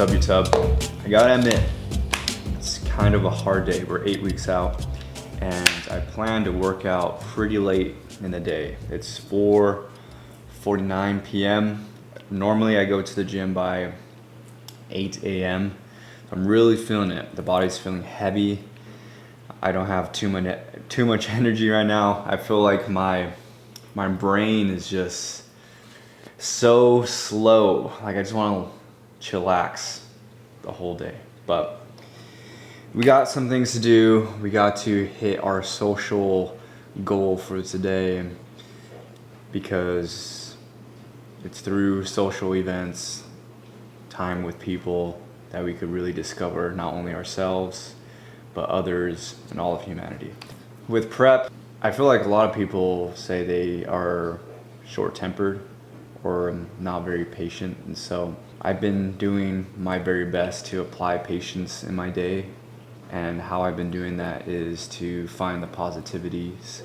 up, YouTube? I gotta admit, it's kind of a hard day. We're 8 weeks out, and I plan to work out pretty late in the day. It's 4:49 p.m. Normally I go to the gym by 8 a.m. I'm really feeling it. The body's feeling heavy. I don't have too much energy right now. I feel like my brain is just so slow. Like I just want to chillax the whole day. But we got some things to do. We got to hit our social goal for today, because it's through social events, time with people, that we could really discover not only ourselves, but others and all of humanity. With prep, I feel like a lot of people say they are short-tempered or not very patient, and so I've been doing my very best to apply patience in my day, and how I've been doing that is to find the positivities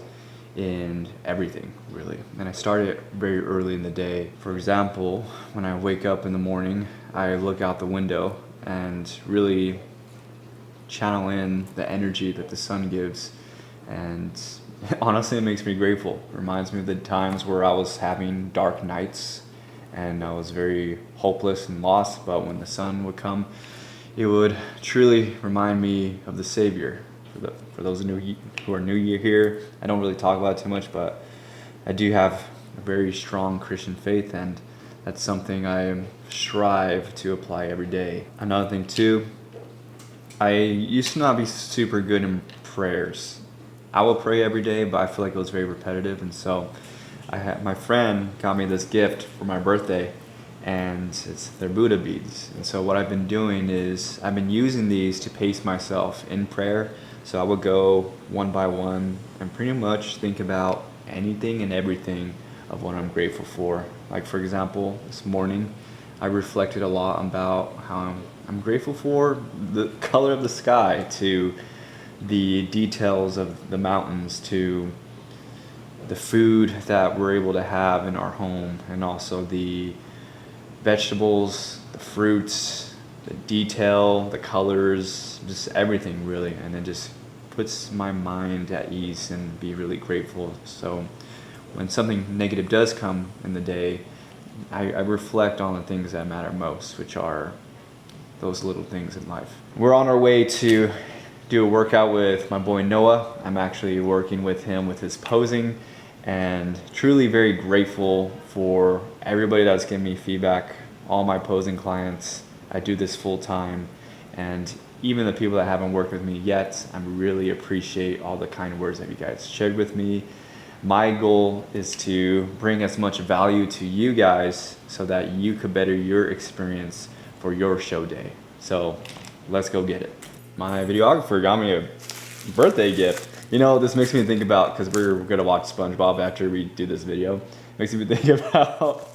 in everything, really. And I started very early in the day. For example, when I wake up in the morning, I look out the window and really channel in the energy that the sun gives, and honestly it makes me grateful. It reminds me of the times where I was having dark nights and I was very hopeless and lost, but when the sun would come, it would truly remind me of the Savior. For those who are new here, I don't really talk about it too much, but I do have a very strong Christian faith, and that's something I strive to apply every day. Another thing too, I used to not be super good in prayers. I will pray every day, but I feel like it was very repetitive, and so my friend got me this gift for my birthday, and they're Buddha beads. And so what I've been doing is I've been using these to pace myself in prayer. So I would go one by one and pretty much think about anything and everything of what I'm grateful for. Like for example, this morning I reflected a lot about how I'm grateful for the color of the sky, to the details of the mountains, to the food that we're able to have in our home, and also the vegetables, the fruits, the detail, the colors, just everything really. And it just puts my mind at ease and be really grateful. So when something negative does come in the day, I reflect on the things that matter most, which are those little things in life. We're on our way to do a workout with my boy Noah. I'm actually working with him with his posing, and truly very grateful for everybody that's giving me feedback, all my posing clients. I do this full time, and even the people that haven't worked with me yet, I really appreciate all the kind words that you guys shared with me. My goal is to bring as much value to you guys so that you could better your experience for your show day. So let's go get it. My videographer got me a birthday gift. You know, this makes me think about, because we're gonna watch SpongeBob after we do this video, makes me think about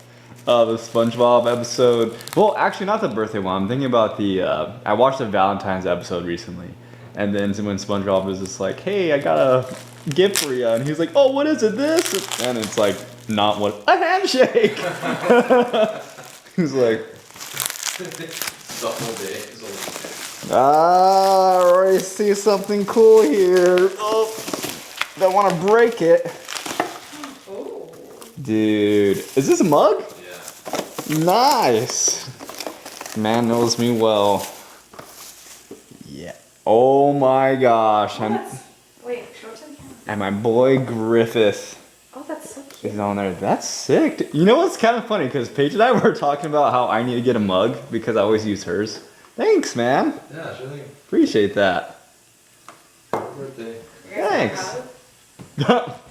the SpongeBob episode. Well, actually not the birthday one. I'm thinking about I watched the Valentine's episode recently, and then when SpongeBob was just like, hey, I got a gift for you, and he's like, oh, what is it, this? And it's like, not what, a handshake. He's like, the whole day. I already see something cool here. Oh, don't want to break it. Oh. Dude, is this a mug? Yeah. Nice. Man knows me well. Yeah. Oh my gosh. Wait, show it to the camera. And my boy Griffith Oh, that's so cute. is on there. That's sick. You know what's kind of funny? Because Paige and I were talking about how I need to get a mug because I always use hers. Thanks, man. Yeah, sure thing. Appreciate that. Happy birthday. Thanks.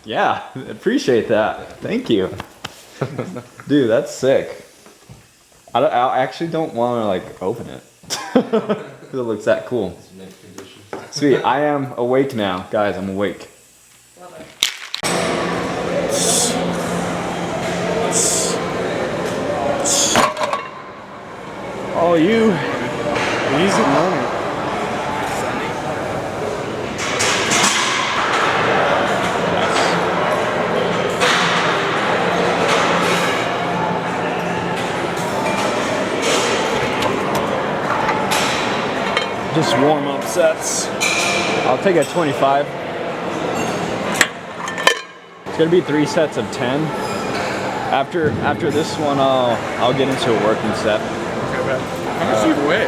Yeah, appreciate that. Thank you. Dude, that's sick. I actually don't want to like open it because it looks that cool. It's mint condition. Sweet, I am awake now. Guys, I'm awake. Love it. Oh, you. Easy moment. Just warm-up sets. I'll take a 25. It's gonna be 3 sets of 10. After this one, I'll get into a working set. Okay, bet. How much do you weigh?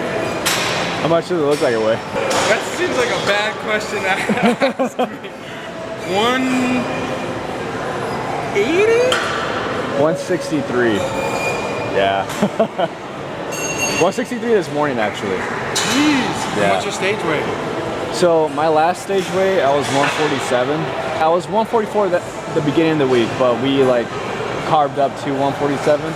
How much does it look like it weigh? That seems like a bad question to ask me. 180? 163. Yeah. 163 this morning, actually. Jeez. Yeah. What's your stage weight? So my last stage weight, I was 147. I was 144 the beginning of the week, but we like carved up to 147.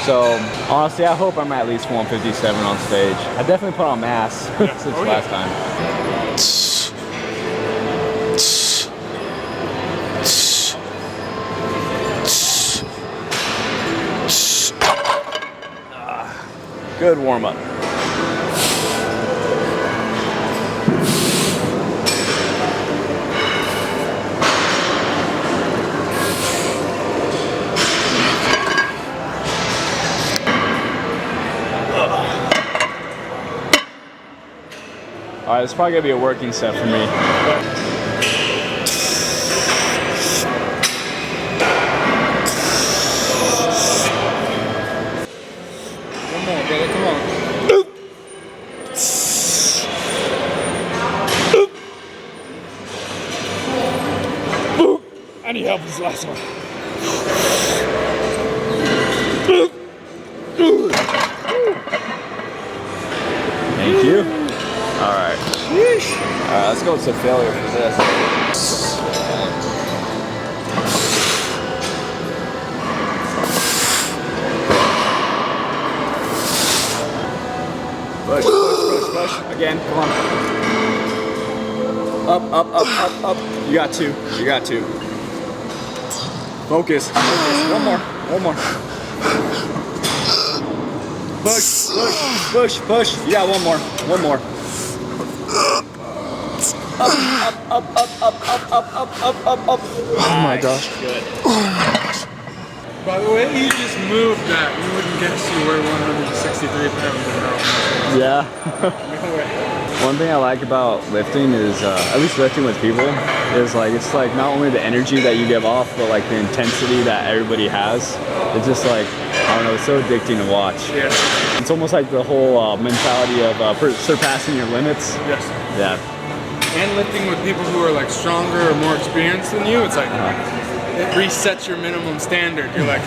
So honestly, I hope I'm at least 157 on stage. I definitely put on mass since last time. Good warm up. All right, it's probably gonna be a working set for me. One more, brother, come on. I need help with this last one. Thank you. All right. All right, let's go to failure for this. Push, push, push, push. Again, come on. Up, up, up, up, up. You got 2. You got 2. Focus. Focus. One more. One more. Push, push, push, push. You got one more. One more. Up, up, up, up, up, up, up, up, up, up. Oh my gosh. Good. By the way you just moved that, you wouldn't guess you were 163 pounds in now. Yeah. No way. One thing I like about lifting is, at least lifting with people, is like, it's like not only the energy that you give off, but like the intensity that everybody has. It's just like, I don't know, it's so addicting to watch. Yeah. It's almost like the whole mentality of surpassing your limits. Yes. Yeah. And lifting with people who are like stronger or more experienced than you, it's like it resets your minimum standard. You're like,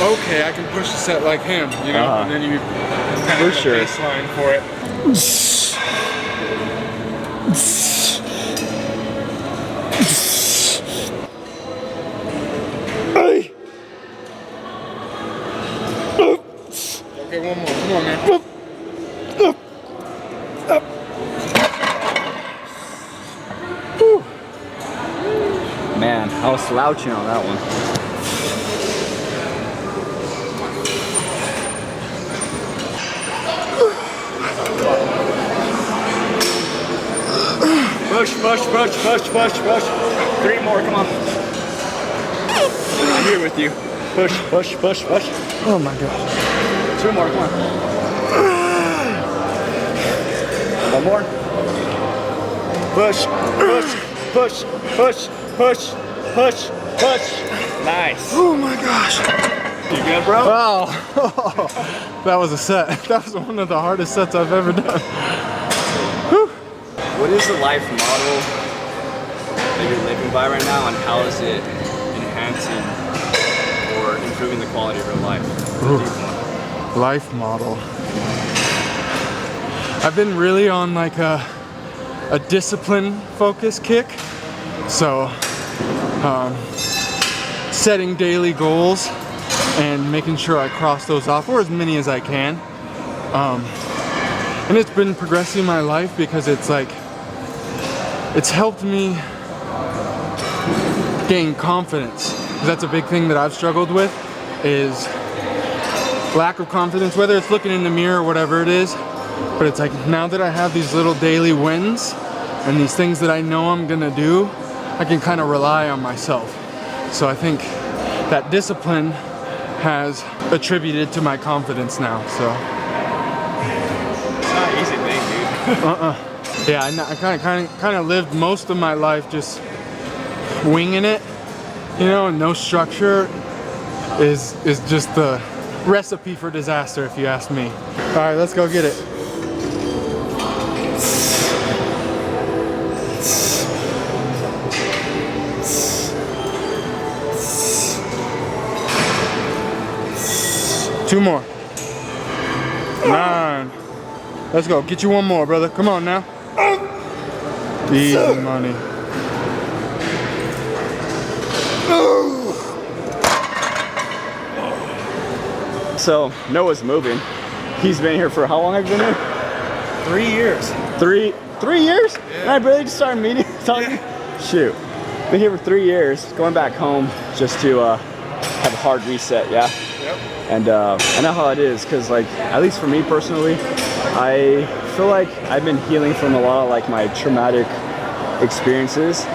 okay, I can push a set like him, you know, and then you kind of For sure. baseline for it. Okay, one more. Come on, man. Man, I was slouching on that one. Push, push, push, push, push, push. 3 more, come on. I'm here with you. Push, push, push, push. Oh my gosh. 2 more, come on. 1 more. Push, push, push, push, push, push, push. Nice. Oh my gosh. You good, bro? Wow. That was a set. That was one of the hardest sets I've ever done. Whew. What is the life model that you're living by right now, and how is it enhancing or improving the quality of your life? Life model. I've been really on like a discipline focused kick. So setting daily goals and making sure I cross those off, or as many as I can. And it's been progressing my life because it's like, it's helped me gain confidence. That's a big thing that I've struggled with, is lack of confidence, whether it's looking in the mirror or whatever it is. But it's like, now that I have these little daily wins and these things that I know I'm gonna do, I can kind of rely on myself. So I think that discipline has attributed to my confidence now, so. It's not an easy thing, dude. Yeah, I kind of lived most of my life just winging it, you know, and no structure is just the recipe for disaster, if you ask me. All right, let's go get it. Two more. 9. Let's go. Get you one more, brother. Come on now. Easy money. So Noah's moving. He's been here for how long have you been here? 3 years. 3 years? Yeah. And I barely just started meeting, talking. Yeah. Shoot. Been here for 3 years, going back home just to have a hard reset, yeah? Yep. And I know how it is, because like, at least for me personally, I feel like I've been healing from a lot of like my traumatic experiences.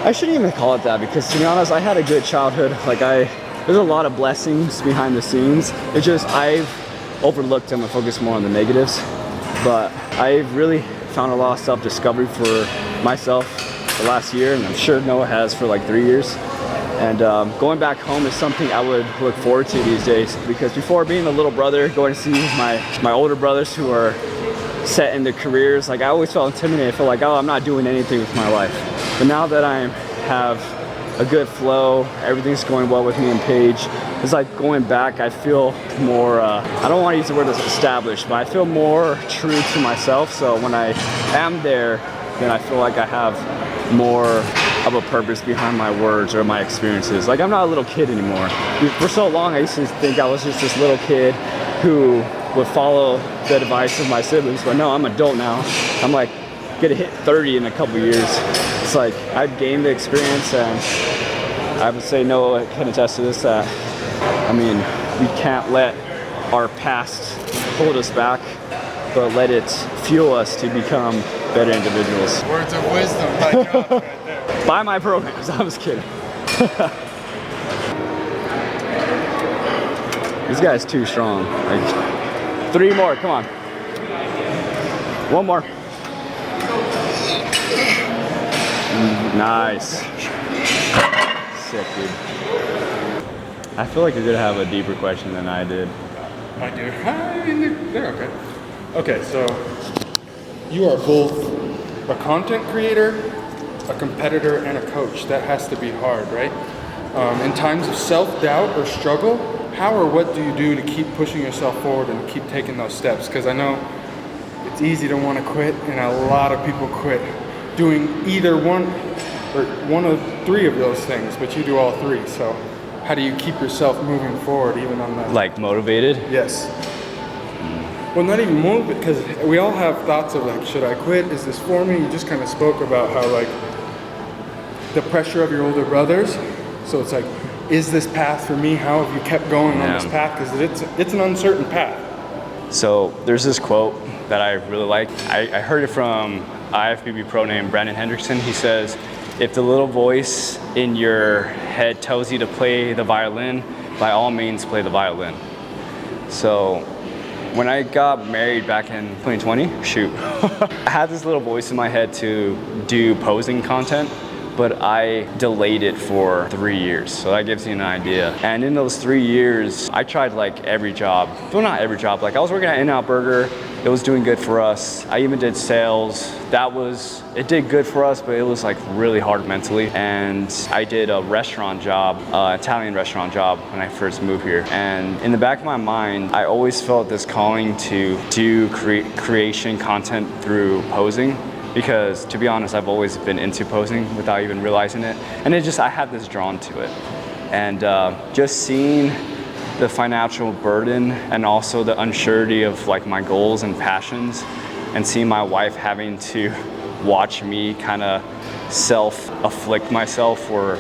I shouldn't even call it that, because to be honest, I had a good childhood. Like there's a lot of blessings behind the scenes. It's just I've overlooked them and focused more on the negatives. But I've really found a lot of self-discovery for myself the last year, and I'm sure Noah has for like 3 years. And going back home is something I would look forward to these days, because before, being a little brother, going to see my older brothers who are set in their careers, like I always felt intimidated. I felt like, oh, I'm not doing anything with my life. But now that I have a good flow, everything's going well with me and Paige, it's like going back, I feel more, I don't want to use the word established, but I feel more true to myself. So when I am there, then I feel like I have more of a purpose behind my words or my experiences. Like, I'm not a little kid anymore. For so long, I used to think I was just this little kid who would follow the advice of my siblings, but no, I'm an adult now. I'm like, gonna hit 30 in a couple years. It's like, I've gained the experience, and I would say Noah can attest to this, that, I mean, we can't let our past hold us back, but let it fuel us to become better individuals. Words of wisdom by Josh right there. Buy my programs, I was kidding. This guy's too strong. Like, 3 more, come on. 1 more. Nice. Sick, dude. I feel like you're gonna have a deeper question than I did. I do. I mean, they're okay. Okay, so you are both a content creator, a competitor, and a coach. That has to be hard, right? In times of self-doubt or struggle, how or what do you do to keep pushing yourself forward and keep taking those steps? Because I know it's easy to want to quit, and a lot of people quit doing either one or one of 3 of those things, but you do all 3. So how do you keep yourself moving forward even on that? Like, motivated? Yes. Well, not even move, because we all have thoughts of like, should I quit? Is this for me? You just kind of spoke about how like the pressure of your older brothers. So it's like, is this path for me? How have you kept going on this path? Because it's an uncertain path. So there's this quote that I really like. I heard it from IFBB pro named Brandon Hendrickson. He says, if the little voice in your head tells you to play the violin, by all means play the violin. So when I got married back in 2020, I had this little voice in my head to do posing content, but I delayed it for 3 years. So that gives you an idea. And in those 3 years, I tried like every job. Well, not every job. Like, I was working at In-N-Out Burger. It was doing good for us. I even did sales. It did good for us, but it was like really hard mentally. And I did a restaurant job, Italian restaurant job, when I first moved here. And in the back of my mind, I always felt this calling to do creation content through posing. Because to be honest, I've always been into posing without even realizing it. And I had this drawn to it. And just seeing the financial burden and also the unsurety of like my goals and passions, and seeing my wife having to watch me kind of self-afflict myself for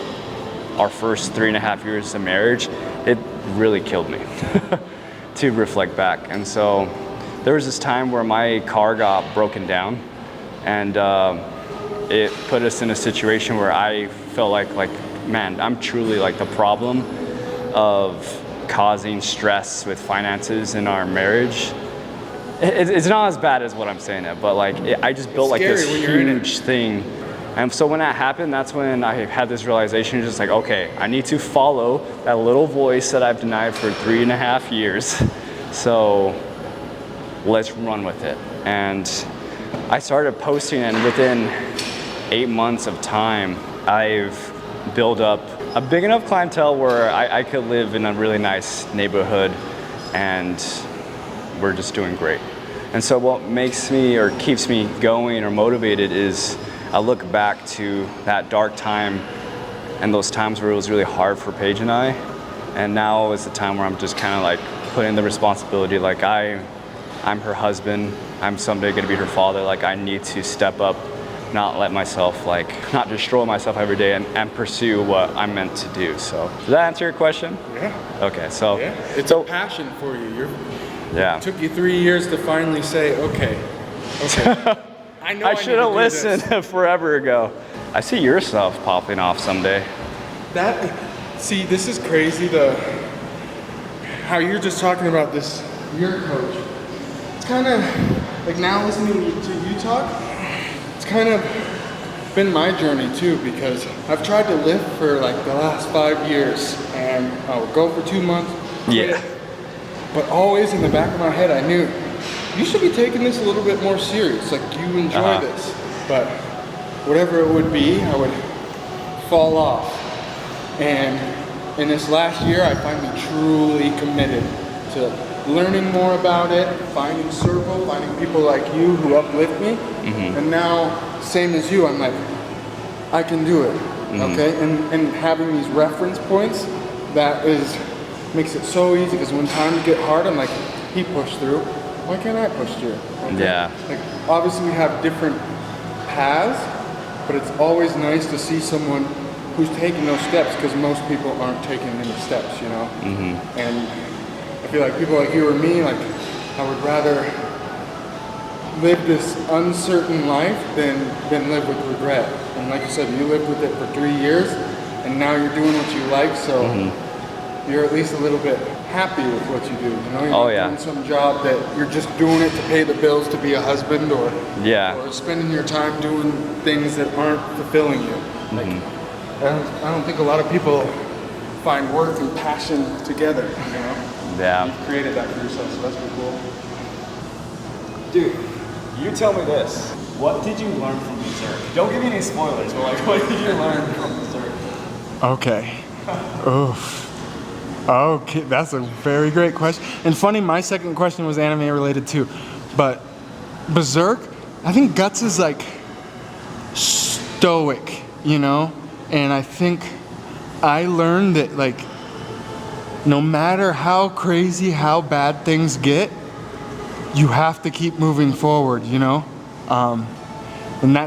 our first 3.5 years of marriage, it really killed me to reflect back. And so there was this time where my car got broken down, and it put us in a situation where I felt like, man, I'm truly like the problem of causing stress with finances in our marriage. It's not as bad as what I'm saying it, but like I just built like this scary when you're in it. huge thing. And so when that happened, that's when I had this realization, just like, okay, I need to follow that little voice that I've denied for 3.5 years. So let's run with it. And I started posting, and within 8 months of time, I've built up a big enough clientele where I could live in a really nice neighborhood, and we're just doing great. And so what makes me or keeps me going or motivated is I look back to that dark time and those times where it was really hard for Paige and I, and now is the time where I'm just kind of like putting the responsibility, like I'm her husband, I'm someday gonna be her father, like I need to step up, not let myself not destroy myself every day and pursue what I'm meant to do. So does that answer your question? Yeah. Okay, so Yeah. It's a passion for you. yeah. It took you 3 years to finally say, okay. I know I need should to have do this. listened forever ago. I see your stuff popping off someday. See, this is crazy, how you're just talking about this, your coach. It's kind of, like now listening to you talk, it's kind of been my journey too, because I've tried to lift for like the last 5 years, and I would go for 2 months. quit Yeah. it. But always in the back of my head, I knew, you should be taking this a little bit more serious, like you enjoy this. But whatever it would be, I would fall off. And in this last year, I finally truly committed to learning more about it, finding circle, finding people like you who uplift me. And now, same as you, I'm like, I can do it, okay? And having these reference points, makes it so easy, because when times get hard, I'm like, he pushed through, why can't I push through? Okay? Yeah. Like, obviously we have different paths, but it's always nice to see someone who's taking those steps, because most people aren't taking any steps, you know? And I feel like people like you or me, like, I would rather live this uncertain life than live with regret. And like you said, you lived with it for 3 years, and now you're doing what you like, so you're at least a little bit happy with what you do. You know, you're not doing some job that you're just doing it to pay the bills, to be a husband, or spending your time doing things that aren't fulfilling you. Like, I don't think a lot of people find work and passion together. You know, Yeah. you've created that for yourself, so that's pretty cool. Dude, you tell me this. What did you learn from Berserk? Don't give me any spoilers, but like, what did you learn from Berserk? Okay. Oof. Okay, that's a very great question. And funny, my second question was anime related too. But Berserk, I think Guts is like stoic, you know? And I think I learned that like, no matter how crazy, how bad things get, you have to keep moving forward, you know? And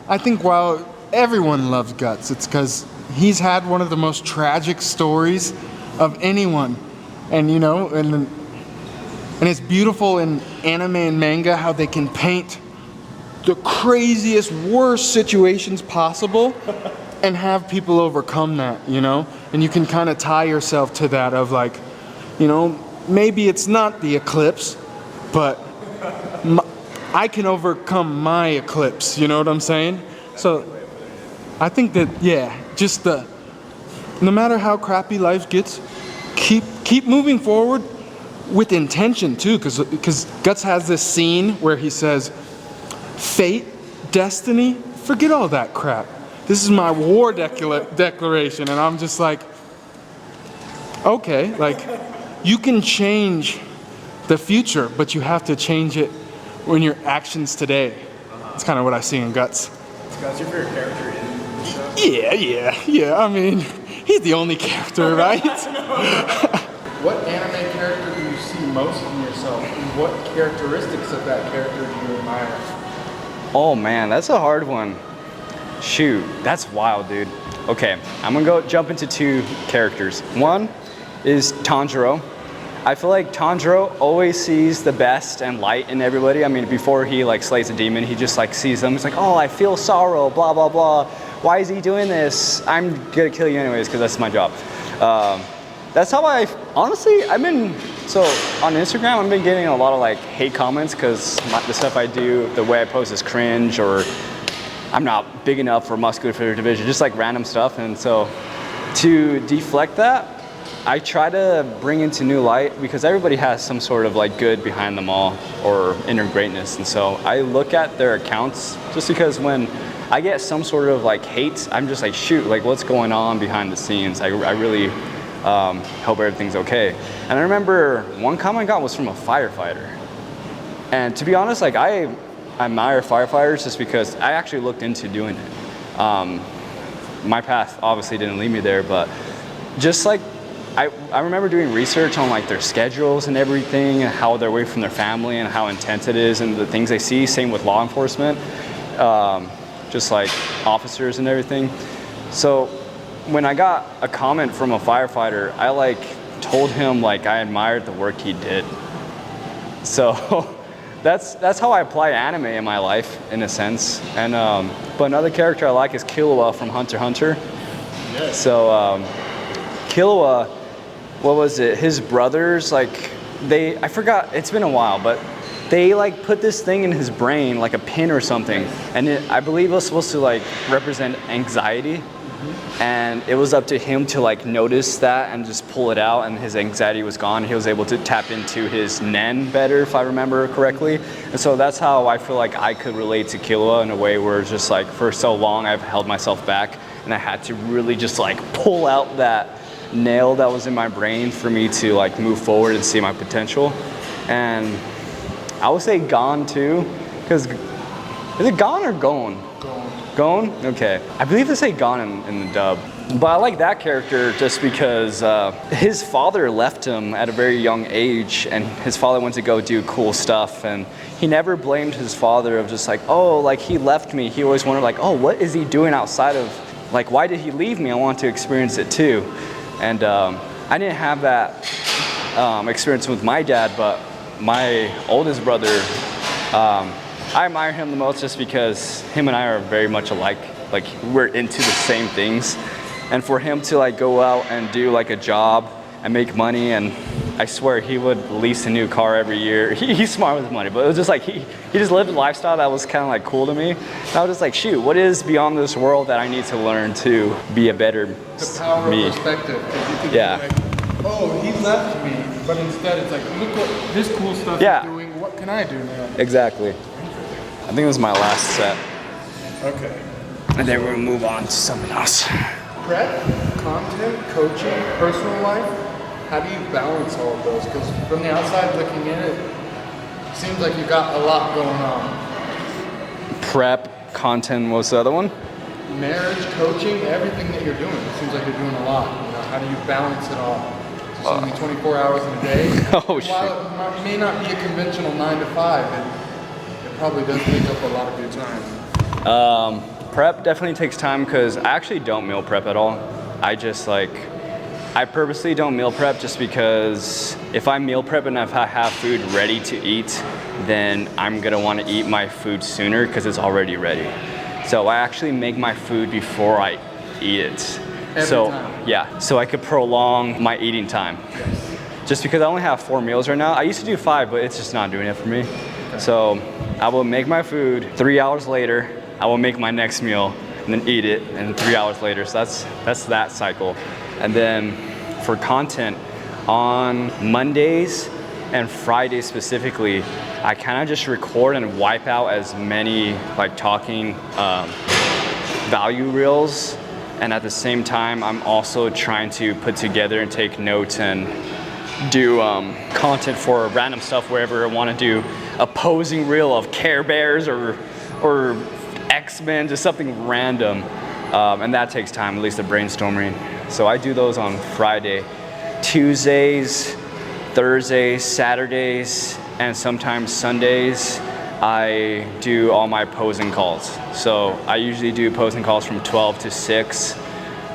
I think while everyone loves Guts, it's because he's had one of the most tragic stories of anyone. And you know, and it's beautiful in anime and manga how they can paint the craziest, worst situations possible and have people overcome that, you know? And you can kind of tie yourself to that of like, you know, maybe it's not the eclipse, but I can overcome my eclipse, you know what I'm saying? So I think that, yeah, just no matter how crappy life gets, keep moving forward with intention too, because Guts has this scene where he says, fate, destiny, forget all that crap. This is my war declaration, and I'm just like, okay, like, you can change the future, but you have to change it in your actions today. That's kind of what I see in Guts. Scott's your favorite character in the show? Yeah. I mean, he's the only character, right? What anime character do you see most in yourself, and what characteristics of that character do you admire? Oh man, that's a hard one. Shoot, that's wild, dude. Okay, I'm gonna jump into 2 characters. One is Tanjiro. I feel like Tanjiro always sees the best and light in everybody. I mean, before he like slays a demon, he just like sees them. He's like, oh, I feel sorrow, blah, blah, blah. Why is he doing this? I'm gonna kill you anyways, because that's my job. That's how I've been So on Instagram, I've been getting a lot of like hate comments because the stuff I do, the way I post is cringe, or I'm not big enough for muscular division, just like random stuff. And so to deflect that, I try to bring into new light because everybody has some sort of like good behind them all or inner greatness. And so I look at their accounts just because when I get some sort of like hate, I'm just like, shoot, like what's going on behind the scenes? I really hope everything's okay. And I remember one comment I got was from a firefighter. And to be honest, like I admire firefighters just because I actually looked into doing it. My path obviously didn't lead me there, but just like I remember doing research on like their schedules and everything, and how they're away from their family and how intense it is and the things they see. Same with law enforcement, just like officers and everything. So when I got a comment from a firefighter, I like told him like I admired the work he did. So that's how I apply anime in my life in a sense. And but another character I like is Killua from Hunter x Hunter. Yes. So Killua, what was it? His brothers, like I forgot, it's been a while, but they like put this thing in his brain, like a pin or something, and I believe it was supposed to like represent anxiety. And it was up to him to like notice that and just pull it out, and his anxiety was gone. He was able to tap into his nen better, if I remember correctly. And so that's how I feel like I could relate to Killua in a way where it's just like for so long I've held myself back, and I had to really just like pull out that nail that was in my brain for me to like move forward and see my potential. And I would say Gon too, because is it Gon or Gon? Gon? Okay. I believe they say Gon in the dub. But I like that character just because his father left him at a very young age, and his father went to go do cool stuff, and he never blamed his father of just like, oh, like he left me. He always wondered like, oh, what is he doing outside of, like, why did he leave me? I want to experience it too. And I didn't have that experience with my dad, but my oldest brother, I admire him the most just because him and I are very much alike. Like we're into the same things. And for him to like go out and do like a job and make money, and I swear he would lease a new car every year. He's smart with money, but it was just like he just lived a lifestyle that was kind of like cool to me. And I was just like, shoot, what is beyond this world that I need to learn to be a better The power me? of perspective. 'Cause you could Yeah. be like, oh, he left me, but instead it's like, look what this cool stuff Yeah. is doing. What can I do now? Exactly. I think it was my last set. Okay. And then we'll move on to something else. Prep, content, coaching, personal life. How do you balance all of those? Because from the outside looking in, it seems like you've got a lot going on. Prep, content, what's the other one? Marriage, coaching, everything that you're doing. It seems like you're doing a lot. You know, how do you balance it all? It's only 24 hours in a day. Oh, And while it may not be a conventional 9 to 5, it probably does take up a lot of your time. Prep definitely takes time because I actually don't meal prep at all. I purposely don't meal prep just because if I meal prep and if I have food ready to eat, then I'm gonna want to eat my food sooner because it's already ready. So I actually make my food before I eat it. Every time. Yeah, so I could prolong my eating time. Just because I only have 4 meals right now. I used to do 5, but it's just not doing it for me. So I will make my food, 3 hours later, I will make my next meal and then eat it, and 3 hours later. So that's that cycle. And then for content, on Mondays and Fridays specifically, I kind of just record and wipe out as many like talking value reels. And at the same time, I'm also trying to put together and take notes and do content for random stuff wherever I want to do a posing reel of Care Bears or X-Men, just something random. And that takes time, at least the brainstorming. So I do those on Friday. Tuesdays, Thursdays, Saturdays, and sometimes Sundays, I do all my posing calls. So I usually do posing calls from 12 to 6.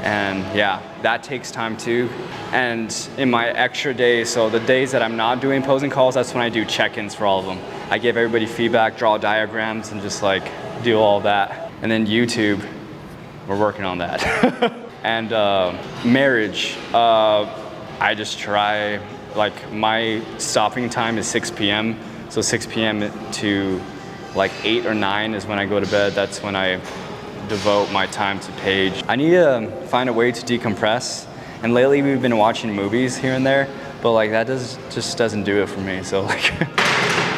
And yeah, that takes time too. And in my extra days, so the days that I'm not doing posing calls, that's when I do check-ins for all of them. I give everybody feedback, draw diagrams, and just like do all that. And then YouTube, we're working on that. And marriage, I just try like my stopping time is 6 p.m. So 6 p.m. to like 8 or 9 is when I go to bed. That's when I devote my time to Paige. I need to find a way to decompress. And lately we've been watching movies here and there, but like that just doesn't do it for me. So like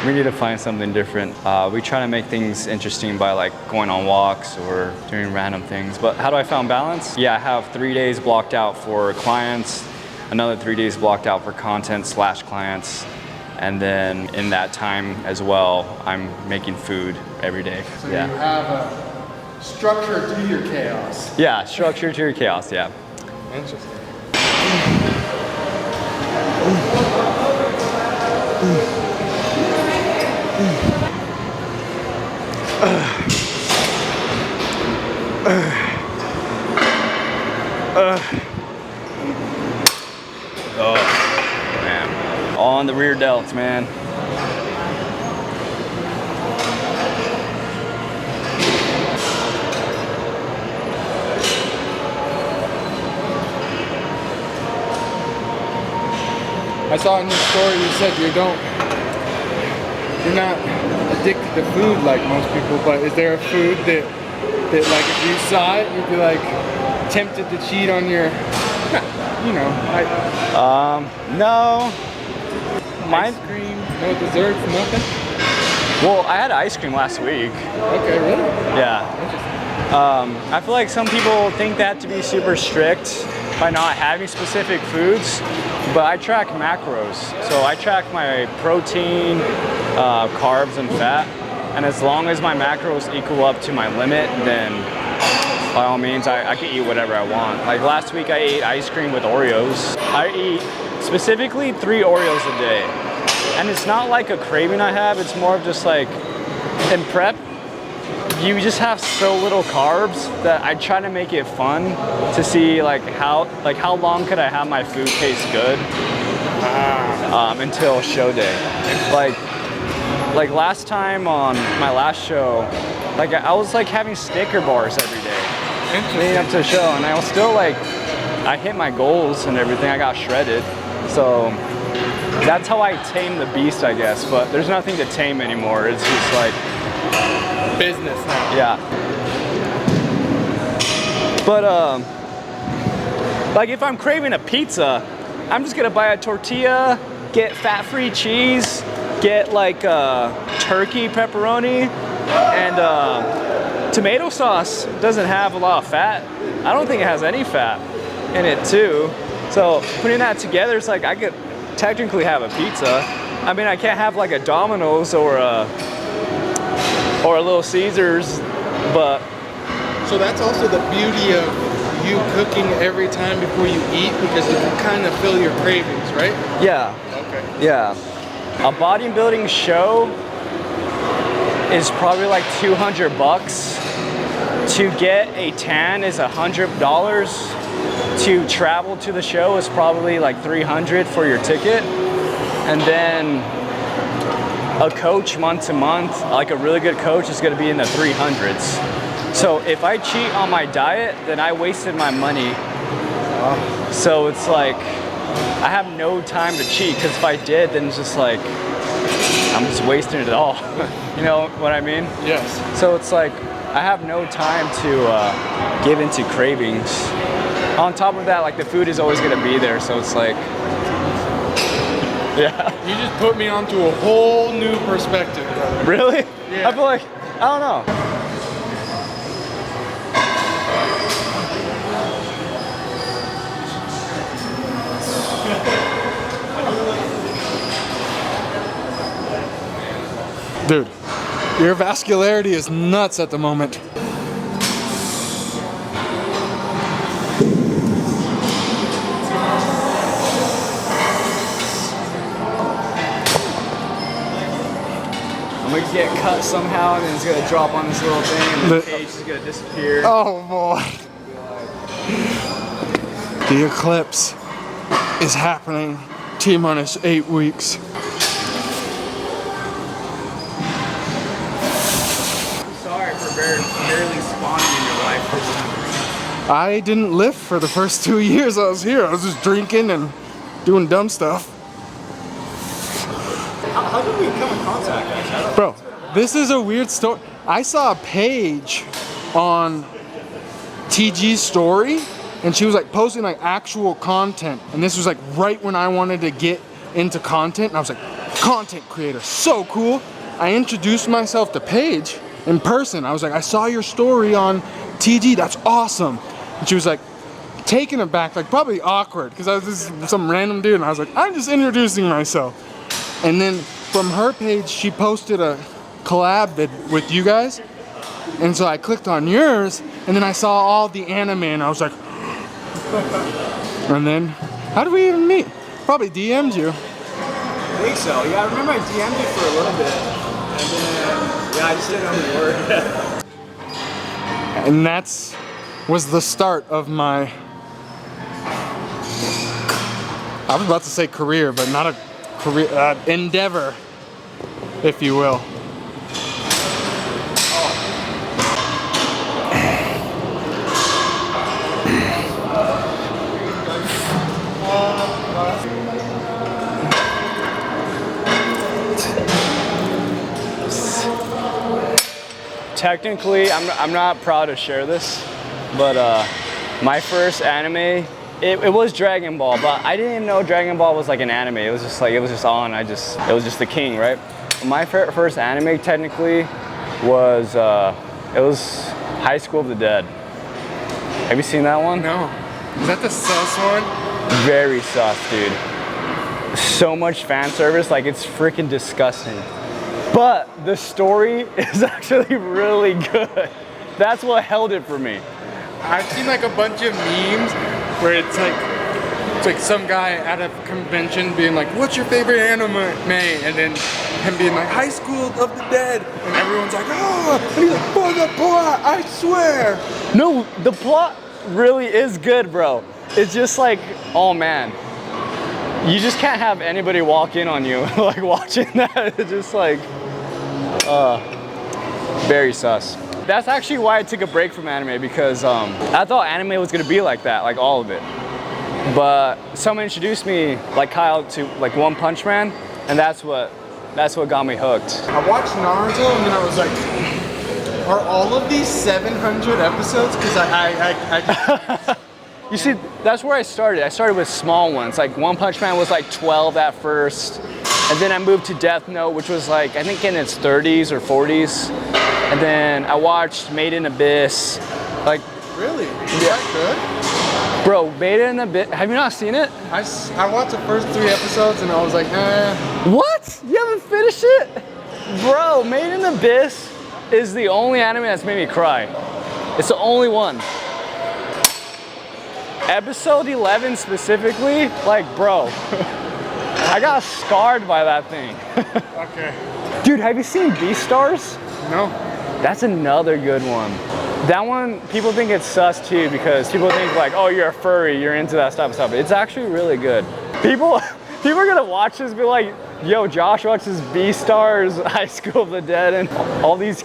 we need to find something different. We try to make things interesting by like going on walks or doing random things. But how do I find balance? Yeah, I have 3 days blocked out for clients, another 3 days blocked out for content/clients. And then in that time as well, I'm making food every day. So you have a structure to your chaos. Yeah, structure to your chaos, yeah. Interesting. Oh, man. All on the rear delts, man. I saw in your story you said you're not addicted to food like most people, but is there a food that like if you saw it, you'd be like tempted to cheat on your, you know, No. ice cream, no desserts, nothing? Well, I had ice cream last week. Okay, really? Yeah. I feel like some people think that to be super strict by not having specific foods, but I track macros. So I track my protein, carbs, and fat. And as long as my macros equal up to my limit, then by all means, I can eat whatever I want. Like last week, I ate ice cream with Oreos. I eat specifically 3 Oreos a day. And it's not like a craving I have, it's more of just like, in prep, you just have so little carbs that I try to make it fun to see like how long could I have my food taste good until show day. Like last time on my last show, like I was like having Snicker bars every day leading up to the show, and I was still like, I hit my goals and everything. I got shredded, so that's how I tame the beast, I guess. But there's nothing to tame anymore. It's just like Business now. yeah. But like if I'm craving a pizza, I'm just gonna buy a tortilla, get fat-free cheese, get like turkey pepperoni, and tomato sauce doesn't have a lot of fat. I don't think it has any fat in it too. So putting that together, it's like I could technically have a pizza. I mean, I can't have like a Domino's or a Little Caesars, but So that's also the beauty of you cooking every time before you eat, because you can kind of fill your cravings, right? yeah. Okay. Yeah, a bodybuilding show is probably like $200. To get a tan is $100. To travel to the show is probably like $300 for your ticket, and then a coach month to month, like a really good coach, is going to be in the 300s. So if I cheat on my diet, then I wasted my money. So it's like I have no time to cheat, because if I did, then it's just like I'm just wasting it all. You know what I mean? Yes. So it's like I have no time to give into cravings. On top of that, like the food is always gonna be there, so it's like, yeah. You just put me onto a whole new perspective, brother. Really? Yeah. I feel like, I don't know. Dude, your vascularity is nuts at the moment. I'm gonna get cut somehow, and then it's gonna drop on this little thing, and the The- page is gonna disappear. Oh boy. The eclipse is happening. T-minus 8 weeks. Sorry for barely spawning in your life. I didn't lift for the first 2 years I was here. I was just drinking and doing dumb stuff. How did we come in contact, guys? Bro, this is a weird story. I saw a page on TG's story, and she was like posting like actual content, and this was like right when I wanted to get into content, and I was like, content creator, so cool. I introduced myself to Paige in person. I was like, I saw your story on TG, that's awesome. And she was like, taken aback, like probably awkward, because I was just some random dude, and I was like, I'm just introducing myself. And then from her page, she posted a collab vid with you guys, and so I clicked on yours, and then I saw all the anime, and I was like, and then, how did we even meet? Probably DM'd you. I think so. Yeah, I remember I DM'd you for a little bit. And then, yeah, I just didn't know who you were. And that's was the start of my, I was about to say career, but not a career, endeavor, if you will. Technically, I'm not proud to share this, but my first anime, it was Dragon Ball, but I didn't even know Dragon Ball was like an anime. It was just like, it was just on, it was just the king, right? My first anime technically was, it was High School of the Dead. Have you seen that one? No. Is that the sus one? Very sus, dude. So much fan service, like it's freaking disgusting. But the story is actually really good. That's what held it for me. I've seen like a bunch of memes where it's like some guy at a convention being like, what's your favorite anime? And then him being like, High School of the Dead. And everyone's like, oh, and he's like, for the plot, I swear. No, the plot really is good, bro. It's just like, oh man. You just can't have anybody walk in on you like watching that. It's just like, very sus. That's actually why I took a break from anime, because I thought anime was gonna be like that, like all of it. But someone introduced me, like Kyle, to like One Punch Man, and that's what got me hooked. I watched Naruto and then I was like, are all of these 700 episodes? Because I You see, that's where I started. I started with small ones. Like One Punch Man was like 12 at first. And then I moved to Death Note, which was like, I think in its 30s or 40s. And then I watched Made in Abyss. Like, Really? Is that bro, Made in Abyss, have you not seen it? good? I watched the first 3 episodes and I was like, eh. What? You haven't finished it? Bro, Made in Abyss is the only anime that's made me cry. It's the only one. Episode 11 specifically, like, bro, I got scarred by that thing. Okay. Dude, have you seen Beastars? No. That's another good one. That one, people think it's sus too, because people think like, oh, you're a furry, you're into that type of stuff. It's actually really good. People are gonna watch this and be like, yo, Josh watches Beastars, High School of the Dead, and all these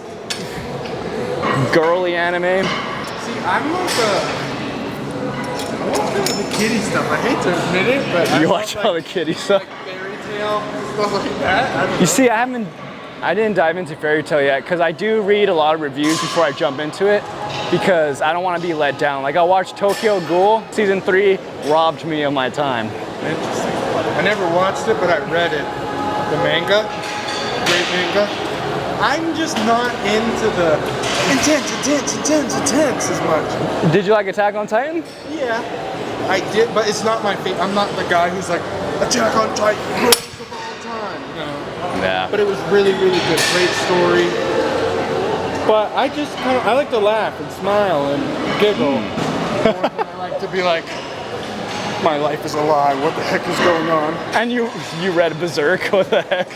girly anime. See, I'm like I watch the kiddie stuff. I hate to admit it, but You watch all the kiddie stuff? like fairy tale stuff like that. I don't You know. see, I didn't dive into fairy tale yet, because I do read a lot of reviews before I jump into it, because I don't want to be let down. Like I watched Tokyo Ghoul, season 3 robbed me of my time. Interesting. I never watched it, but I read it. The manga, great manga. I'm just not into the intense as much. Did you like Attack on Titan? Yeah, I did, but it's not my favorite. I'm not the guy who's like, Attack on Titan, all the time, you know. Yeah. But it was really, really good. Great story. But I just kind of, I like to laugh and smile and giggle. More than I like to be like, my life is a lie, what the heck is going on? And you read Berserk, what the heck?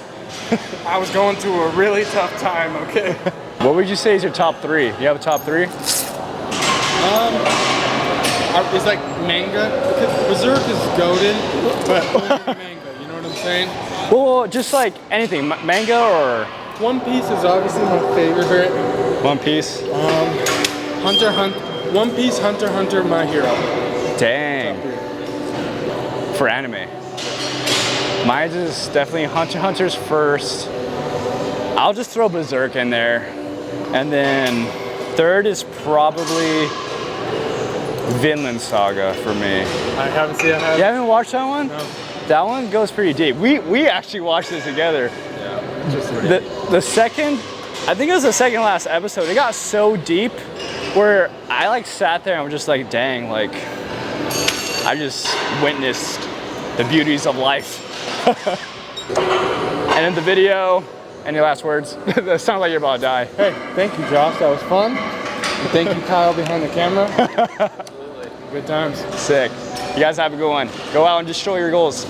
I was going through a really tough time, okay? What would you say is your top 3? You have a top 3? It's like manga, because Berserk is goated, but only the manga, you know what I'm saying? Well, just like anything, manga or? One Piece is obviously my favorite. One Piece? One Piece, Hunter x Hunter, My Hero. Dang. For anime. Mine's is definitely Hunter x Hunter's first. I'll just throw Berserk in there. And then third is probably Vinland Saga for me. I haven't seen it. You haven't watched that one? No. That one goes pretty deep. We actually watched this together. Yeah. Just The second, I think it was the second last episode, it got so deep where I like sat there and was just like, dang, like I just witnessed the beauties of life. And in the video, any last words? That sounds like you're about to die. Hey, thank you, Josh. That was fun. And thank you, Kyle, behind the camera. Absolutely. Good times. Sick. You guys have a good one. Go out and destroy your goals.